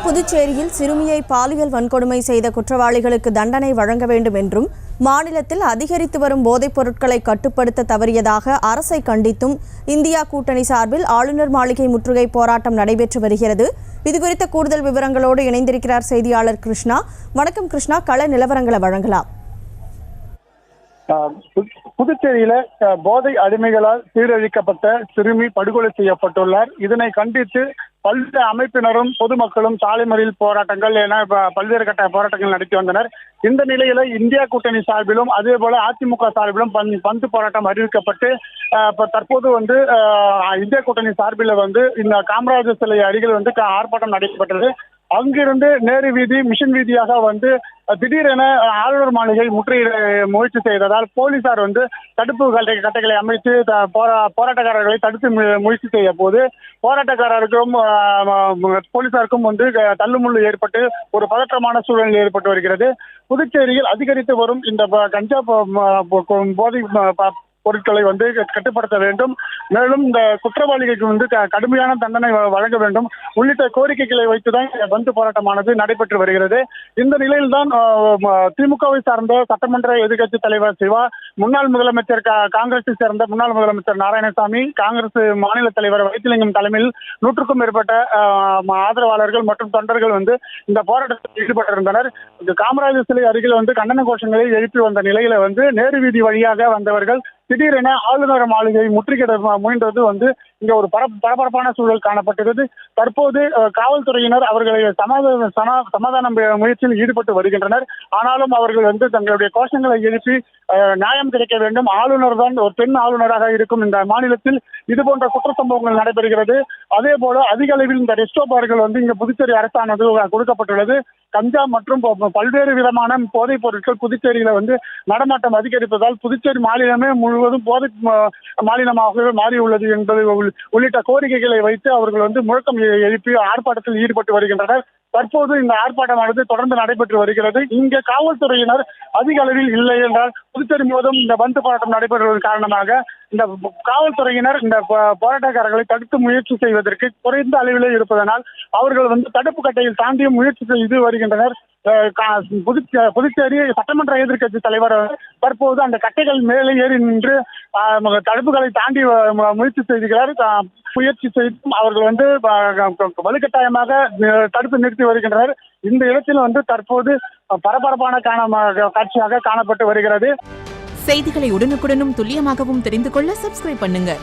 புதுச்சேரியில் சிறுமியை பாலியல் வன்கொடுமை செய்த குற்றவாளிகளுக்கு தண்டனை வழங்க வேண்டும் என்றும் மாநிலத்தில் அதிகரித்து வரும் போதைப் பொருட்களை கட்டுப்படுத்த தவறியதாக அரசை கண்டித்தும் இந்தியா கூட்டணி சார்பில் ஆளுநர் மாளிகை முற்றுகை போராட்டம் நடைபெற்று வருகிறது. இதுகுறித்த கூடுதல் விவரங்களோடு இணைந்திருக்கிறார் செய்தியாளர் கிருஷ்ணா. வணக்கம் கிருஷ்ணா, கள நிலவரங்களை வழங்கலாம். புதுச்சேரியில போதை அடிமைகளால் சீரழிக்கப்பட்ட சிறுமி படுகொலை செய்யப்பட்டுள்ளார். இதனை கண்டித்து பல்வேறு அமைப்பினரும் பொதுமக்களும் சாலை மறியல் போராட்டங்கள் என பல்வேறு கட்ட போராட்டங்கள் நடத்தி வந்தனர். இந்த நிலையில இந்தியா கூட்டணி சார்பிலும் அதே போல அதிமுக சார்பிலும் பந்து போராட்டம் அறிவிக்கப்பட்டு தற்போது இந்தியா கூட்டணி சார்பில் இந்த காமராஜர் சிலை அருகில் ஆர்ப்பாட்டம் நடைபெற்றது. அங்கிருந்து நேரு வீதி, மிஷன் வீதியாக திடீரென ஆளுநர் மாளிகை முற்றுகையிட முயற்சி செய்ததால் போலீசார் தடுப்பு கட்டைகளை அமைத்து போராட்டக்காரர்களை தடுத்து முயற்சி செய்ய போது போராட்டக்காரருக்கும் போலீசாருக்கும் தள்ளுமுள்ளு ஏற்பட்டு ஒரு பதற்றமான சூழல் ஏற்பட்டு வருகிறது. புதுச்சேரியில் அதிகரித்து வரும் இந்த கஞ்சா போதை பொருட்களை கட்டுப்படுத்த வேண்டும், மேலும் இந்த குற்றவாளிகளுக்கு கடுமையான தண்டனை வழங்க வேண்டும் உள்ளிட்ட கோரிக்கைகளை வைத்துதான் பந்து போராட்டமானது நடைபெற்று வருகிறது. இந்த நிலையில்தான் திமுகவை சார்ந்த சட்டமன்ற எதிர்க்கட்சி தலைவர் சிவா, முன்னாள் முதலமைச்சர் காங்கிரஸை சேர்ந்த முன்னாள் முதலமைச்சர் நாராயணசாமி, காங்கிரஸ் மாநில தலைவர் வைத்திலிங்கம் தலைமையில் 100க்கும் மேற்பட்ட ஆதரவாளர்கள் மற்றும் தொண்டர்கள் இந்த போராட்டத்தில் ஈடுபட்டிருந்தனர். காமராஜர் சிலை அருகில் கண்டன கோஷங்களை எழுப்பி வந்த நிலையில நேரு வீதி வழியாக வந்தவர்கள் திடீரென ஆளுநர் மாளிகை முற்றுகையிட முயன்றது இங்க ஒரு பரபரப்பான சூழல் காணப்பட்டது. தற்போது காவல்துறையினர் அவர்களை சமாதான முயற்சியில் ஈடுபட்டு வருகின்றனர். ஆனாலும் அவர்கள் தங்களுடைய கோஷங்களை எழுப்பி நியாயம் கிடைக்க வேண்டும், ஆளுநர் தான் ஒரு பெண் ஆளுநராக இருக்கும் இந்த மாநிலத்தில் இது போன்ற குற்ற சம்பவங்கள் நடைபெறுகிறது. அதே போல அதிக அளவில் இந்த ரெஸ்டோ பார்கள் இங்க புதுச்சேரி அரசானது கொடுக்கப்பட்டுள்ளது. கஞ்சா மற்றும் பல்வேறு விதமான போதைப் பொருட்கள் புதுச்சேரியில நடமாட்டம் அதிகரிப்பதால் புதுச்சேரி மாநிலமே முழுவதும் போதை மாநிலமாகவே மாறியுள்ளது என்பது உள்ளிட்ட கோரிக்கைகளை வைத்து அவர்கள் முழக்கம் எழுப்பி ஆர்ப்பாட்டத்தில் ஈடுபட்டு வருகின்றனர். தற்போது இந்த ஆர்ப்பாட்டமானது தொடர்ந்து நடைபெற்று வருகிறது. இங்க காவல்துறையினர் அதிக அளவில் இல்லை என்றால் புதுச்சேரி முழுவதும் இந்த பந்து போராட்டம் நடைபெறுவதன் காரணமாக இந்த காவல்துறையினர் இந்த போராட்டக்காரர்களை தடுத்து முயற்சி செய்வதற்கு குறைந்த அளவிலே இருப்பதனால் அவர்கள் தடுப்பு கட்டையில் தாண்டியும் முயற்சி செய்து வருகின்றனர். புதுச்சேரி சட்டமன்ற எதிர்க்கட்சி தலைவர் தற்போது அந்த கட்டைகள் மேலே ஏறி நின்று தடுப்புகளை தாண்டி முயற்சி செய்கிறார். முயற்சி செய்தும் அவர்கள் வலுக்கட்டாயமாக தடுத்து நிறுத்தி வருகின்றனர். இந்த இடத்தில் தற்போது பரபரப்பான காட்சியாக காணப்பட்டு வருகிறது. செய்திகளை உடனுக்குடனும் துல்லியமாகவும் தெரிந்து கொள்ள சப்ஸ்கிரைப் பண்ணுங்க.